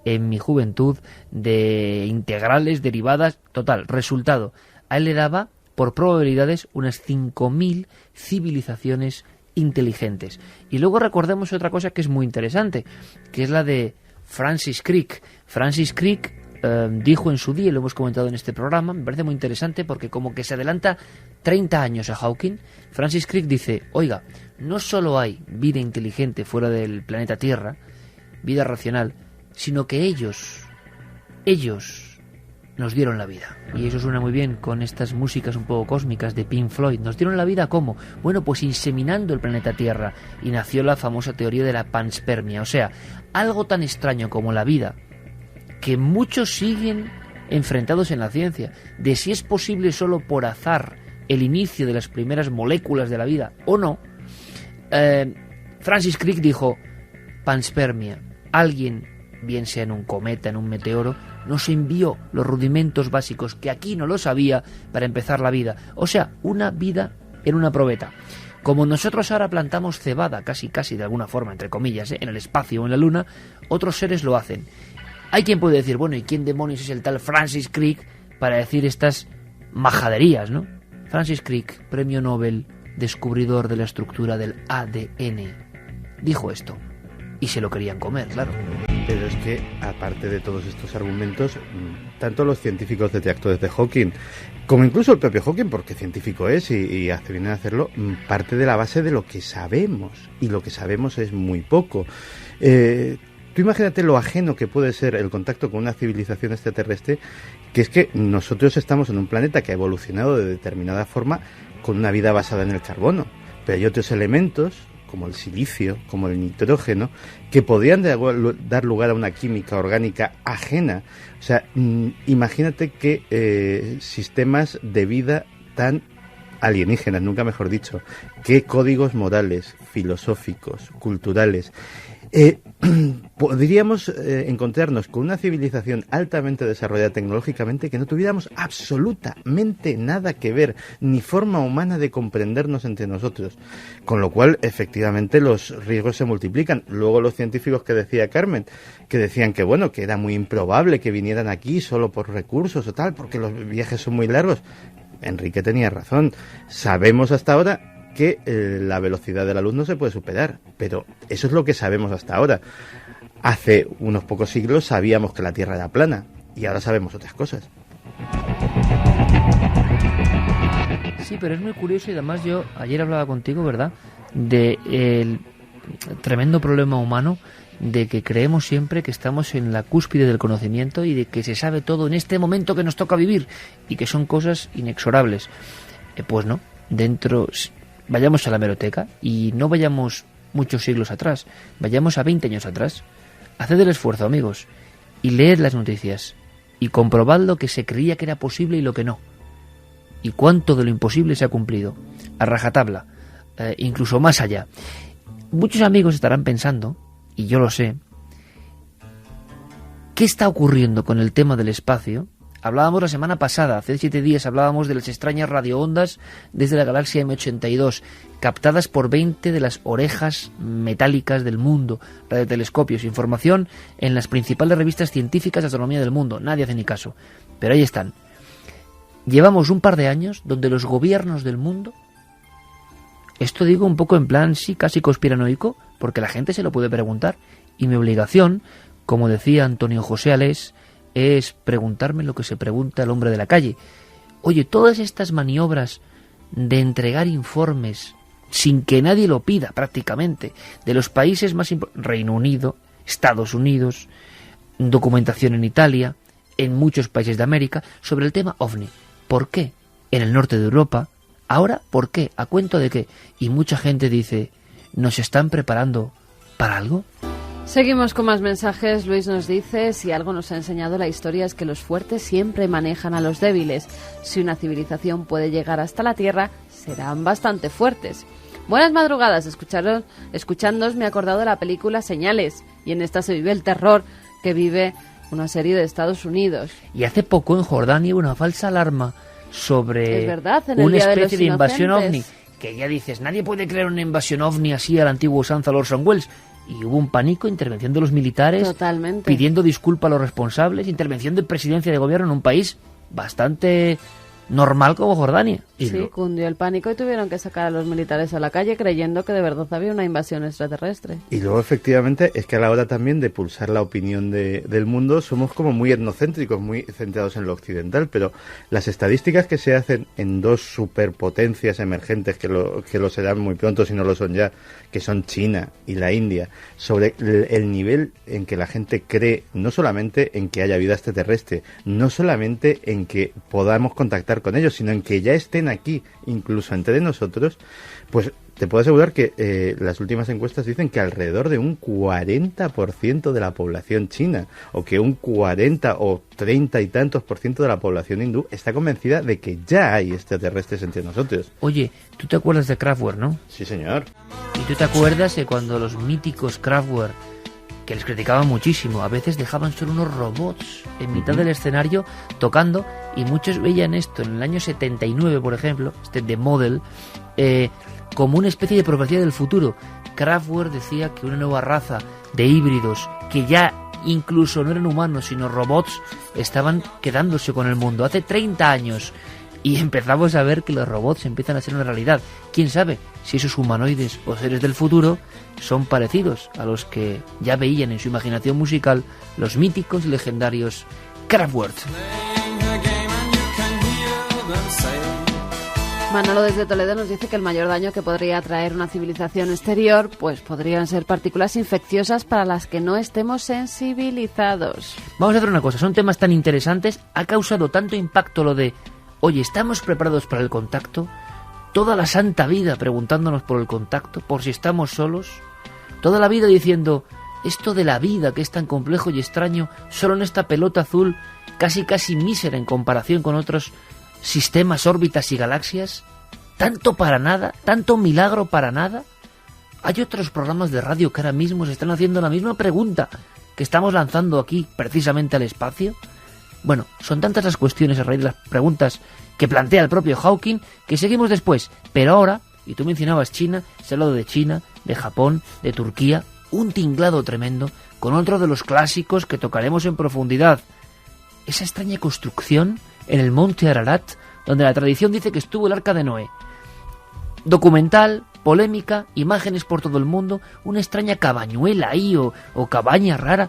en mi juventud, de integrales, derivadas, total, resultado. A él le daba, por probabilidades, unas 5.000 civilizaciones inteligentes. Y luego recordemos otra cosa que es muy interesante, que es la de Francis Crick. Francis Crick dijo en su día, y lo hemos comentado en este programa, me parece muy interesante porque como que se adelanta 30 años a Hawking. Francis Crick dice: oiga, no solo hay vida inteligente fuera del planeta Tierra, vida racional, sino que ellos nos dieron la vida. Y eso suena muy bien con estas músicas un poco cósmicas de Pink Floyd. ¿Nos dieron la vida cómo? Bueno, pues inseminando el planeta Tierra, y nació la famosa teoría de la panspermia, o sea, algo tan extraño como la vida, que muchos siguen enfrentados en la ciencia, de si es posible solo por azar el inicio de las primeras moléculas de la vida o no. Francis Crick dijo: panspermia, alguien, bien sea en un cometa, en un meteoro, nos envió los rudimentos básicos que aquí no lo sabía para empezar la vida, o sea, una vida en una probeta. Como nosotros ahora plantamos cebada, casi de alguna forma, entre comillas, en el espacio o en la luna, otros seres lo hacen. Hay quien puede decir: bueno, ¿y quién demonios es el tal Francis Crick para decir estas majaderías, no? Francis Crick, premio Nobel, descubridor de la estructura del ADN, dijo esto. Y se lo querían comer, claro. Pero es que, aparte de todos estos argumentos, tanto los científicos detractores de Hawking, como incluso el propio Hawking, porque científico es y hace bien en hacerlo, parte de la base de lo que sabemos, y lo que sabemos es muy poco. Tú imagínate lo ajeno que puede ser el contacto con una civilización extraterrestre, que es que nosotros estamos en un planeta que ha evolucionado de determinada forma con una vida basada en el carbono, pero hay otros elementos, como el silicio, como el nitrógeno, que podrían dar lugar a una química orgánica ajena. O sea, imagínate que sistemas de vida tan alienígenas, nunca mejor dicho, qué códigos morales, filosóficos, culturales. Podríamos encontrarnos con una civilización altamente desarrollada tecnológicamente que no tuviéramos absolutamente nada que ver, ni forma humana de comprendernos entre nosotros, con lo cual efectivamente los riesgos se multiplican. Luego los científicos que decía Carmen, que decían que bueno, que era muy improbable que vinieran aquí solo por recursos o tal, porque los viajes son muy largos. Enrique tenía razón. Sabemos hasta ahora que la velocidad de la luz no se puede superar, pero eso es lo que sabemos hasta ahora. Hace unos pocos siglos sabíamos que la Tierra era plana y ahora sabemos otras cosas. Sí, pero es muy curioso y además yo ayer hablaba contigo, ¿verdad?, de el tremendo problema humano de que creemos siempre que estamos en la cúspide del conocimiento y de que se sabe todo en este momento que nos toca vivir y que son cosas inexorables. Pues no, vayamos a la hemeroteca y no vayamos muchos siglos atrás, vayamos a 20 años atrás. Haced el esfuerzo, amigos, y leed las noticias y comprobad lo que se creía que era posible y lo que no. Y cuánto de lo imposible se ha cumplido, a rajatabla, incluso más allá. Muchos amigos estarán pensando, y yo lo sé, ¿qué está ocurriendo con el tema del espacio? Hablábamos la semana pasada, hace 7 días hablábamos de las extrañas radioondas desde la galaxia M82, captadas por 20 de las orejas metálicas del mundo, radiotelescopios, información en las principales revistas científicas de astronomía del mundo. Nadie hace ni caso, pero ahí están. Llevamos un par de años donde los gobiernos del mundo, esto digo un poco en plan, sí, casi conspiranoico, porque la gente se lo puede preguntar, y mi obligación, como decía Antonio José Alés, es preguntarme lo que se pregunta el hombre de la calle. Oye, todas estas maniobras de entregar informes sin que nadie lo pida prácticamente, de los países más importantes, Reino Unido, Estados Unidos, documentación en Italia, en muchos países de América, sobre el tema OVNI. ¿Por qué? En el norte de Europa. Ahora, ¿por qué? ¿A cuento de qué? Y mucha gente dice, ¿nos están preparando para algo? Seguimos con más mensajes. Luis nos dice, si algo nos ha enseñado la historia es que los fuertes siempre manejan a los débiles. Si una civilización puede llegar hasta la Tierra, serán bastante fuertes. Buenas madrugadas, escuchándoos me he acordado de la película Señales, y en esta se vive el terror que vive una serie de Estados Unidos. Y hace poco en Jordania hubo una falsa alarma sobre una especie de invasión ovni, que ya dices, nadie puede creer una invasión ovni así a la antigua usanza de Orson Welles. Y hubo un pánico, intervención de los militares, totalmente, pidiendo disculpas a los responsables, intervención de presidencia de gobierno en un país bastante normal como Jordania. Sí, cundió el pánico y tuvieron que sacar a los militares a la calle creyendo que de verdad había una invasión extraterrestre. Y luego efectivamente es que a la hora también de pulsar la opinión del mundo somos como muy etnocéntricos, muy centrados en lo occidental, pero las estadísticas que se hacen en dos superpotencias emergentes que lo serán muy pronto si no lo son ya, que son China y la India, sobre el nivel en que la gente cree no solamente en que haya vida extraterrestre, no solamente en que podamos contactar con ellos, sino en que ya estén aquí, incluso entre nosotros, pues te puedo asegurar que las últimas encuestas dicen que alrededor de un 40% de la población china, o que un 40 o 30 y tantos % de la población hindú está convencida de que ya hay extraterrestres entre nosotros. Oye, ¿tú te acuerdas de Kraftwerk, no? Sí, señor. ¿Y tú te acuerdas de cuando los míticos Kraftwerk, que les criticaban muchísimo, a veces dejaban solo unos robots en mitad del escenario tocando, y muchos veían esto en el año 79, por ejemplo, The Model, como una especie de profecía del futuro? Kraftwerk decía que una nueva raza de híbridos, que ya incluso no eran humanos sino robots, estaban quedándose con el mundo. Hace 30 años y empezamos a ver que los robots empiezan a ser una realidad. ¿Quién sabe si esos humanoides o seres del futuro son parecidos a los que ya veían en su imaginación musical los míticos y legendarios Kraftwerk? Manolo desde Toledo nos dice que el mayor daño que podría traer una civilización exterior pues podrían ser partículas infecciosas para las que no estemos sensibilizados. Vamos a hacer una cosa, son temas tan interesantes, ha causado tanto impacto lo de oye, ¿estamos preparados para el contacto? Toda la santa vida preguntándonos por el contacto, por si estamos solos. Toda la vida diciendo, esto de la vida que es tan complejo y extraño, solo en esta pelota azul, casi mísera en comparación con otros sistemas, órbitas y galaxias. ¿Tanto para nada? ¿Tanto milagro para nada? Hay otros programas de radio que ahora mismo se están haciendo la misma pregunta que estamos lanzando aquí precisamente al espacio. Bueno, son tantas las cuestiones a raíz de las preguntas que plantea el propio Hawking que seguimos después. Pero ahora, y tú mencionabas China, se ha hablado de China, de Japón, de Turquía, un tinglado tremendo con otro de los clásicos que tocaremos en profundidad. Esa extraña construcción en el monte Ararat, donde la tradición dice que estuvo el Arca de Noé. Documental, polémica, imágenes por todo el mundo, una extraña cabañuela ahí o cabaña rara.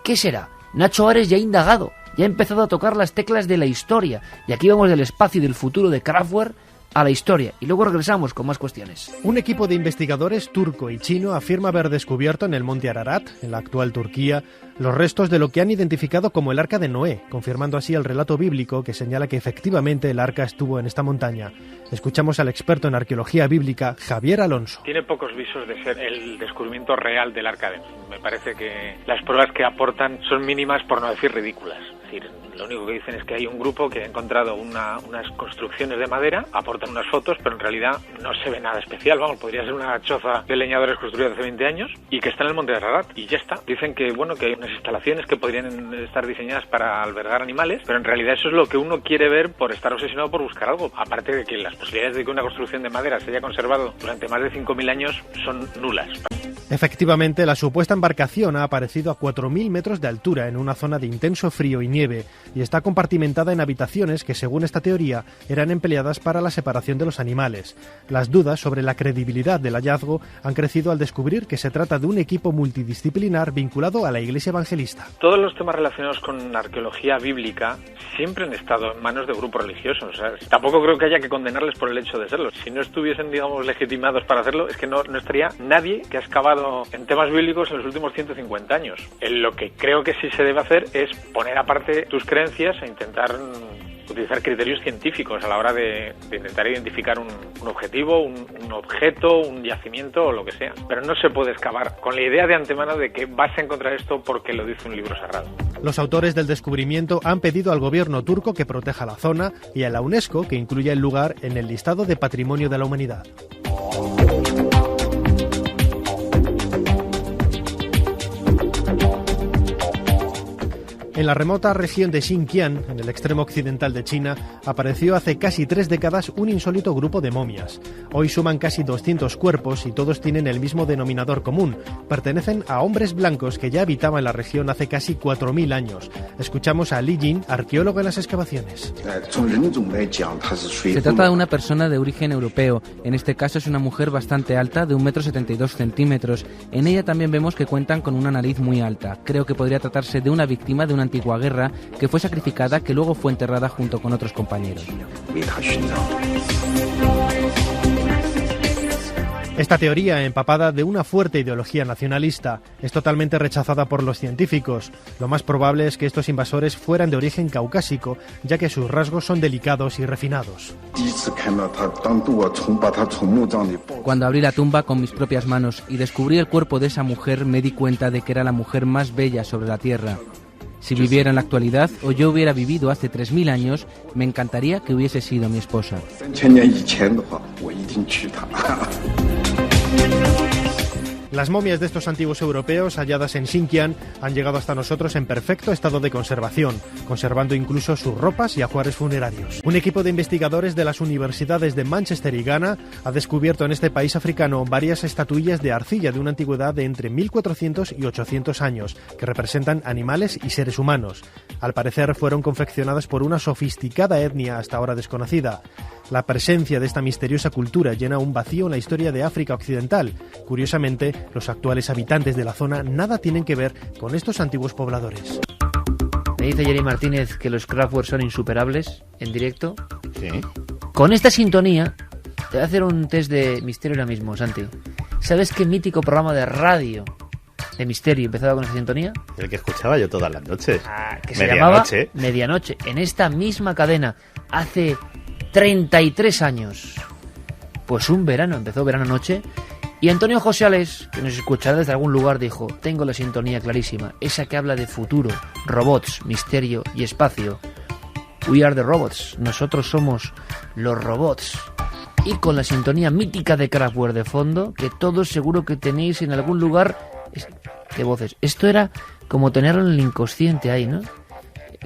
¿Qué será? Nacho Ares ya ha indagado, ya ha empezado a tocar las teclas de la historia, y aquí vamos del espacio y del futuro de Kraftwerk a la historia, y luego regresamos con más cuestiones. Un equipo de investigadores turco y chino afirma haber descubierto en el monte Ararat, en la actual Turquía, los restos de lo que han identificado como el Arca de Noé, confirmando así el relato bíblico que señala que efectivamente el arca estuvo en esta montaña. Escuchamos al experto en arqueología bíblica, Javier Alonso. Tiene pocos visos de ser el descubrimiento real del Arca de Noé. Me parece que las pruebas que aportan son mínimas, por no decir ridículas. Es decir, lo único que dicen es que hay un grupo que ha encontrado unas construcciones de madera, aportan unas fotos, pero en realidad no se ve nada especial. Vamos, podría ser una choza de leñadores construida hace 20 años y que está en el monte de Ararat, y ya está. Dicen que, bueno, que hay unas instalaciones que podrían estar diseñadas para albergar animales, pero en realidad eso es lo que uno quiere ver por estar obsesionado por buscar algo. Aparte de que las posibilidades de que una construcción de madera se haya conservado durante más de 5.000 años son nulas. Efectivamente, la supuesta embarcación ha aparecido a 4.000 metros de altura en una zona de intenso frío y nieve y está compartimentada en habitaciones que, según esta teoría, eran empleadas para la separación de los animales. Las dudas sobre la credibilidad del hallazgo han crecido al descubrir que se trata de un equipo multidisciplinar vinculado a la Iglesia Evangelista. Todos los temas relacionados con arqueología bíblica siempre han estado en manos de grupos religiosos. O sea, tampoco creo que haya que condenarles por el hecho de serlo. Si no estuviesen, digamos, legitimados para hacerlo, es que no estaría nadie que ha excavado en temas bíblicos en los últimos 150 años. Lo que creo que sí se debe hacer es poner aparte tus creencias e intentar utilizar criterios científicos a la hora de intentar identificar un objetivo, un objeto, un yacimiento o lo que sea. Pero no se puede excavar con la idea de antemano de que vas a encontrar esto porque lo dice un libro sagrado. Los autores del descubrimiento han pedido al gobierno turco que proteja la zona y a la UNESCO que incluya el lugar en el listado de Patrimonio de la Humanidad. En la remota región de Xinjiang, en el extremo occidental de China, apareció hace casi 3 décadas un insólito grupo de momias. Hoy suman casi 200 cuerpos y todos tienen el mismo denominador común. Pertenecen a hombres blancos que ya habitaban la región hace casi 4.000 años. Escuchamos a Li Jin, arqueólogo en las excavaciones. Se trata de una persona de origen europeo. En este caso es una mujer bastante alta, de 1,72 m. En ella también vemos que cuentan con una nariz muy alta. Creo que podría tratarse de una víctima de una antigua guerra que fue sacrificada, que luego fue enterrada junto con otros compañeros. Esta teoría, empapada de una fuerte ideología nacionalista, es totalmente rechazada por los científicos. Lo más probable es que estos invasores fueran de origen caucásico, ya que sus rasgos son delicados y refinados. Cuando abrí la tumba con mis propias manos y descubrí el cuerpo de esa mujer, me di cuenta de que era la mujer más bella sobre la tierra. Si viviera en la actualidad o yo hubiera vivido hace 3.000 años, me encantaría que hubiese sido mi esposa. Las momias de estos antiguos europeos halladas en Xinjiang han llegado hasta nosotros en perfecto estado de conservación, conservando incluso sus ropas y ajuares funerarios. Un equipo de investigadores de las universidades de Manchester y Ghana ha descubierto en este país africano varias estatuillas de arcilla de una antigüedad de entre 1400 y 800 años, que representan animales y seres humanos. Al parecer fueron confeccionadas por una sofisticada etnia hasta ahora desconocida. La presencia de esta misteriosa cultura llena un vacío en la historia de África Occidental. Curiosamente, los actuales habitantes de la zona nada tienen que ver con estos antiguos pobladores. Me dice Jerry Martínez que los Kraftwerk son insuperables en directo. Sí. Con esta sintonía, te voy a hacer un test de misterio ahora mismo, Santi. ¿Sabes qué mítico programa de radio de misterio empezaba con esa sintonía? El que escuchaba yo todas las noches. Que se llamaba Medianoche. Medianoche. En esta misma cadena, hace 33 años. Pues un verano, empezó verano noche. Y Antonio Josales, que nos escuchará desde algún lugar, dijo: tengo la sintonía clarísima, esa que habla de futuro, robots, misterio y espacio. We are the robots, nosotros somos los robots. Y con la sintonía mítica de Kraftwerk de fondo, que todos seguro que tenéis en algún lugar. ¿Qué voces? Esto era como tenerlo en el inconsciente ahí, ¿no?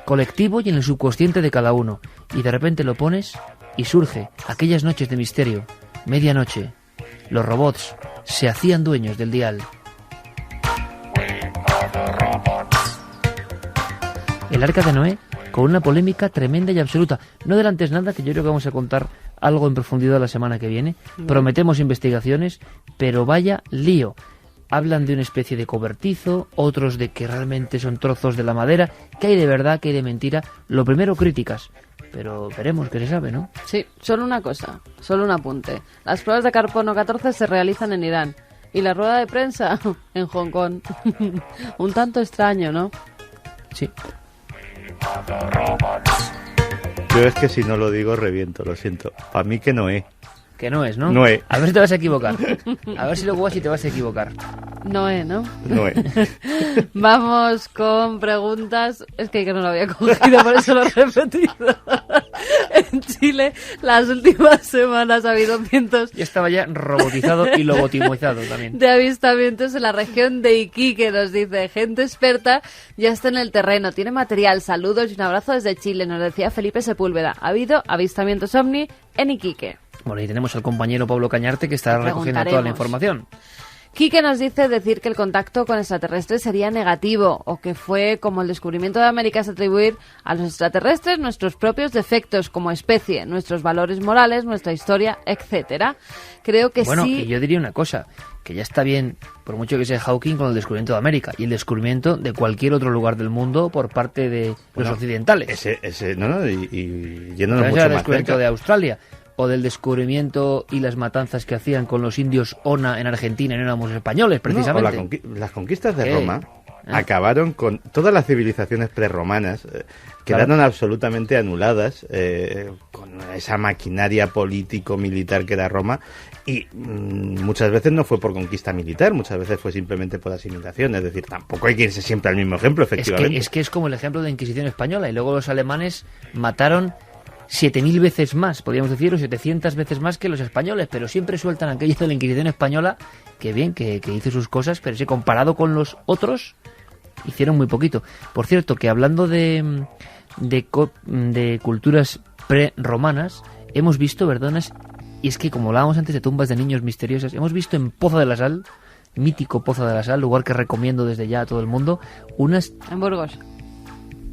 Colectivo y en el subconsciente de cada uno. Y de repente lo pones y surge aquellas noches de misterio. Medianoche. Los robots se hacían dueños del dial. El Arca de Noé, con una polémica tremenda y absoluta. No adelantes nada, que yo creo que vamos a contar algo en profundidad la semana que viene. Prometemos investigaciones, pero vaya lío. Hablan de una especie de cobertizo, otros de que realmente son trozos de la madera. ¿Qué hay de verdad, qué hay de mentira? Lo primero, críticas. Pero veremos qué se sabe, ¿no? Sí, solo una cosa, solo un apunte. Las pruebas de carbono 14 se realizan en Irán y la rueda de prensa en Hong Kong. Un tanto extraño, ¿no? Sí. Yo es que si no lo digo reviento, lo siento. Para mí que no es. Que no es, ¿no? No es. A ver si te vas a equivocar. A ver si luego vas y te vas a equivocar. Noé, ¿no? No es. Vamos con preguntas. Es que no lo había cogido, por eso lo he repetido. En Chile, las últimas semanas ha habido cientos Ya estaba ya robotizado y lobotimizado también. de avistamientos en la región de Iquique, nos dice. Gente experta ya está en el terreno, tiene material. Saludos y un abrazo desde Chile, nos decía Felipe Sepúlveda. Ha habido avistamientos ovni en Iquique. Bueno, y tenemos al compañero Pablo Cañarte, que estará recogiendo toda la información. Quique nos dice decir que el contacto con extraterrestres sería negativo, o que fue como el descubrimiento de América es atribuir a los extraterrestres nuestros propios defectos como especie, nuestros valores morales, nuestra historia, etcétera. Creo que bueno, sí. Bueno, yo diría una cosa, que ya está bien, por mucho que sea Hawking, con el descubrimiento de América y el descubrimiento de cualquier otro lugar del mundo por parte de los occidentales. Y yéndonos mucho el más descubrimiento cerca. de Australia, o del descubrimiento y las matanzas que hacían con los indios Ona en Argentina, y no éramos españoles, precisamente. No, las conquistas de Roma acabaron con todas las civilizaciones prerromanas, quedaron absolutamente anuladas con esa maquinaria político-militar que era Roma, y muchas veces no fue por conquista militar, muchas veces fue simplemente por asimilación. Es decir, tampoco hay que irse siempre al mismo ejemplo, efectivamente. Es que es como el ejemplo de la Inquisición española, y luego los alemanes mataron 7.000 veces más, podríamos decir, o 700 veces más que los españoles, pero siempre sueltan aquello de la Inquisición española, que bien, que hizo sus cosas, pero si comparado con los otros, hicieron muy poquito. Por cierto, que hablando de culturas prerromanas, hemos visto, verdonas, y es que como hablábamos antes de tumbas de niños misteriosas, hemos visto en Pozo de la Sal, mítico Pozo de la Sal, lugar que recomiendo desde ya a todo el mundo, unas... En Burgos.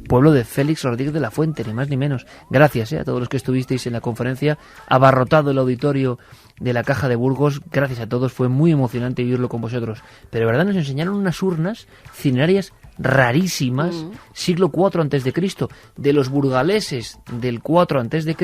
Pueblo de Félix Rodríguez de la Fuente, ni más ni menos. Gracias a todos los que estuvisteis en la conferencia, abarrotado el auditorio de la Caja de Burgos. Gracias a todos, fue muy emocionante vivirlo con vosotros. Pero de verdad nos enseñaron unas urnas cinerarias rarísimas, siglo IV a.C., de los burgaleses del 4 a.C.,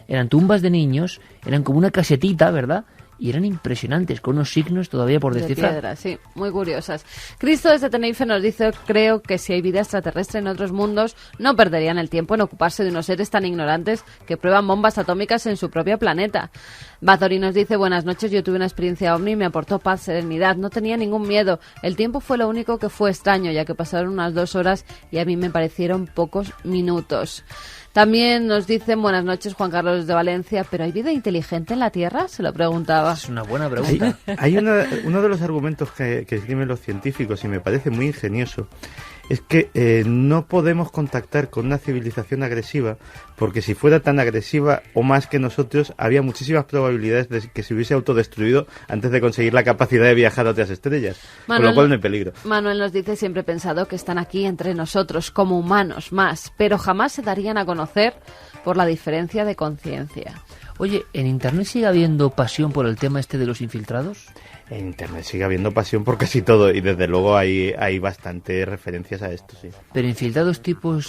eran tumbas de niños, eran como una casetita, ¿verdad?, y eran impresionantes, con unos signos todavía por descifrar. De piedra, sí, muy curiosas. Cristo desde Tenerife nos dice: creo que si hay vida extraterrestre en otros mundos, no perderían el tiempo en ocuparse de unos seres tan ignorantes que prueban bombas atómicas en su propio planeta. Bathory nos dice: buenas noches, yo tuve una experiencia ovni y me aportó paz, serenidad, no tenía ningún miedo. El tiempo fue lo único que fue extraño, ya que pasaron unas 2 horas y a mí me parecieron pocos minutos. También nos dicen, buenas noches, Juan Carlos de Valencia, ¿pero hay vida inteligente en la Tierra? Se lo preguntaba. Es una buena pregunta. Hay uno de los argumentos que escriben los científicos, y me parece muy ingenioso, es que no podemos contactar con una civilización agresiva, porque si fuera tan agresiva o más que nosotros, había muchísimas probabilidades de que se hubiese autodestruido antes de conseguir la capacidad de viajar a otras estrellas, con lo cual no hay peligro. Manuel nos dice, siempre he pensado que están aquí entre nosotros como humanos más, pero jamás se darían a conocer por la diferencia de conciencia. Oye, ¿en Internet sigue habiendo pasión por el tema este de los infiltrados? En Internet sigue habiendo pasión por casi todo, y desde luego hay bastantes referencias a esto, sí. Pero infiltrados tipo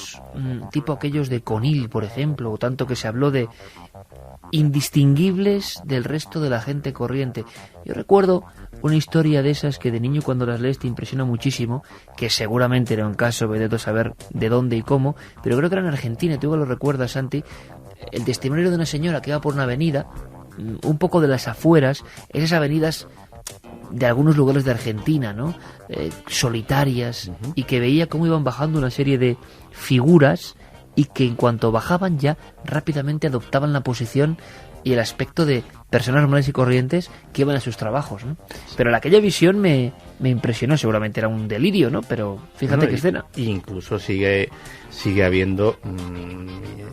aquellos de Conil, por ejemplo, o tanto que se habló de indistinguibles del resto de la gente corriente. Yo recuerdo una historia de esas que de niño cuando las lees te impresiona muchísimo, que seguramente era un caso, vete a saber de dónde y cómo, pero creo que era en Argentina, tú lo recuerdas, Santi, el testimonio de una señora que iba por una avenida, un poco de las afueras, esas avenidas de algunos lugares de Argentina, ¿no? Solitarias, y que veía cómo iban bajando una serie de figuras y que en cuanto bajaban ya rápidamente adoptaban la posición y el aspecto de personas normales y corrientes que iban a sus trabajos, ¿no? Pero aquella visión me impresionó, seguramente era un delirio, ¿no? Pero fíjate qué escena. Incluso sigue habiendo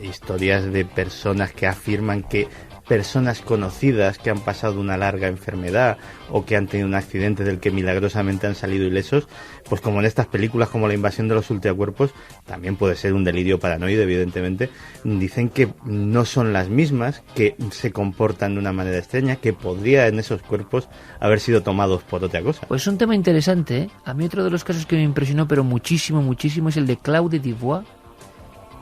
historias de personas que afirman que personas conocidas que han pasado una larga enfermedad o que han tenido un accidente del que milagrosamente han salido ilesos, pues como en estas películas como La invasión de los ultracuerpos, también puede ser un delirio paranoide, evidentemente, dicen que no son las mismas, que se comportan de una manera extraña, que podría en esos cuerpos haber sido tomados por otra cosa. Pues es un tema interesante, ¿eh? A mí otro de los casos que me impresionó, pero muchísimo, muchísimo, es el de Claude Dubois,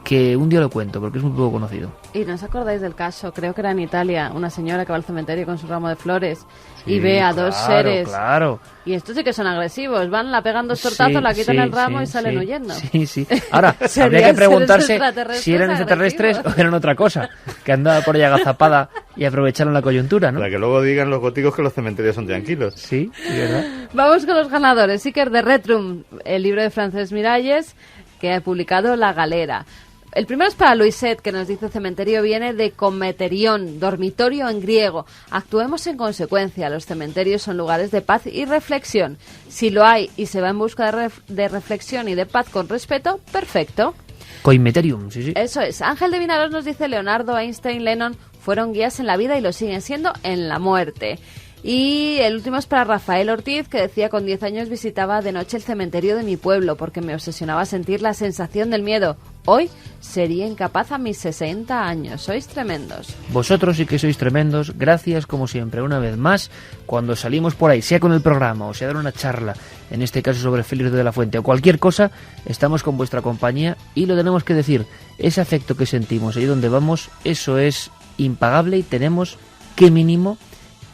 que un día lo cuento porque es muy poco conocido. ¿Y no os acordáis del caso? Creo que era en Italia, una señora que va al cementerio con su ramo de flores y ve a dos seres. Claro. Y estos sí que son agresivos, van, la pegan dos tortazos, la quitan el ramo y salen huyendo. Sí. Ahora, habría que preguntarse si eran extraterrestres o eran otra cosa, que andaba por allá agazapada y aprovecharon la coyuntura, ¿no? Para que luego digan los góticos que los cementerios son tranquilos. Sí, ¿verdad? Vamos con los ganadores. Iker de Retrum, el libro de Francesc Miralles, que ha publicado La Galera. El primero es para Luiset, que nos dice: cementerio viene de cometerión, dormitorio en griego. Actuemos en consecuencia. Los cementerios son lugares de paz y reflexión. Si lo hay y se va en busca de reflexión y de paz con respeto, perfecto. Coimeterium, sí. Eso es. Ángel de Vinaros nos dice: Leonardo, Einstein, Lennon fueron guías en la vida y lo siguen siendo en la muerte. Y el último es para Rafael Ortiz, que decía: con 10 años visitaba de noche el cementerio de mi pueblo porque me obsesionaba sentir la sensación del miedo. Hoy sería incapaz a mis 60 años. Sois tremendos. Vosotros sí que sois tremendos. Gracias, como siempre, una vez más. Cuando salimos por ahí, sea con el programa o sea dar una charla, en este caso sobre Félix de la Fuente o cualquier cosa, estamos con vuestra compañía y lo tenemos que decir. Ese afecto que sentimos ahí donde vamos, eso es impagable y tenemos que mínimo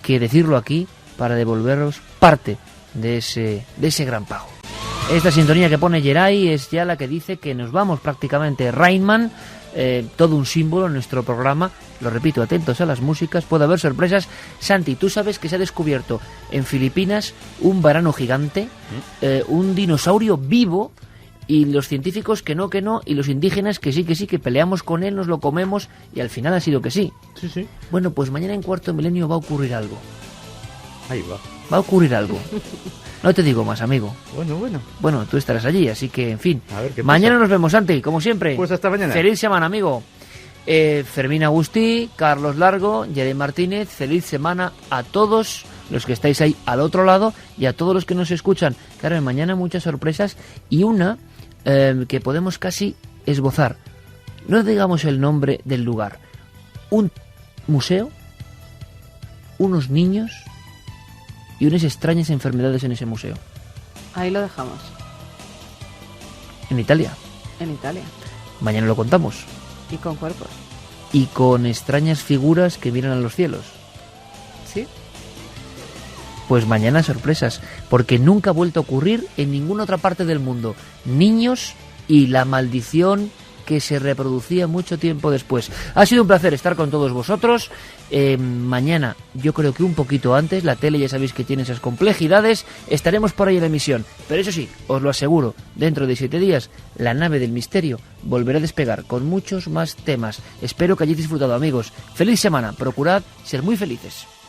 que decirlo aquí para devolveros parte de ese gran pago. Esta sintonía que pone Geray es ya la que dice que nos vamos prácticamente. Rainman, todo un símbolo en nuestro programa. Lo repito, atentos a las músicas, puede haber sorpresas. Santi, tú sabes que se ha descubierto en Filipinas un varano gigante, un dinosaurio vivo, y los científicos que no, y los indígenas que sí, que peleamos con él, nos lo comemos, y al final ha sido que sí. Sí. Bueno, pues mañana en Cuarto Milenio va a ocurrir algo. Ahí va. Va a ocurrir algo. No te digo más, amigo. Bueno. Bueno, tú estarás allí, así que, en fin. A ver qué mañana pasa. nos vemos, Santi, como siempre. Pues hasta mañana. Feliz semana, amigo. Fermín Agustí, Carlos Largo, Jeremy Martínez, feliz semana a todos los que estáis ahí al otro lado y a todos los que nos escuchan. Claro, mañana muchas sorpresas y una que podemos casi esbozar. No digamos el nombre del lugar. Un museo, unos niños y unas extrañas enfermedades en ese museo. Ahí lo dejamos. En Italia. En Italia. Mañana lo contamos. Y con cuerpos. Y con extrañas figuras que miran a los cielos. ¿Sí? Pues mañana sorpresas, porque nunca ha vuelto a ocurrir en ninguna otra parte del mundo. Niños y la maldición que se reproducía mucho tiempo después. Ha sido un placer estar con todos vosotros. Mañana, yo creo que un poquito antes, la tele ya sabéis que tiene esas complejidades, estaremos por ahí en la emisión. Pero eso sí, os lo aseguro, dentro de 7 días, la nave del misterio volverá a despegar con muchos más temas. Espero que hayáis disfrutado, amigos. Feliz semana, procurad ser muy felices.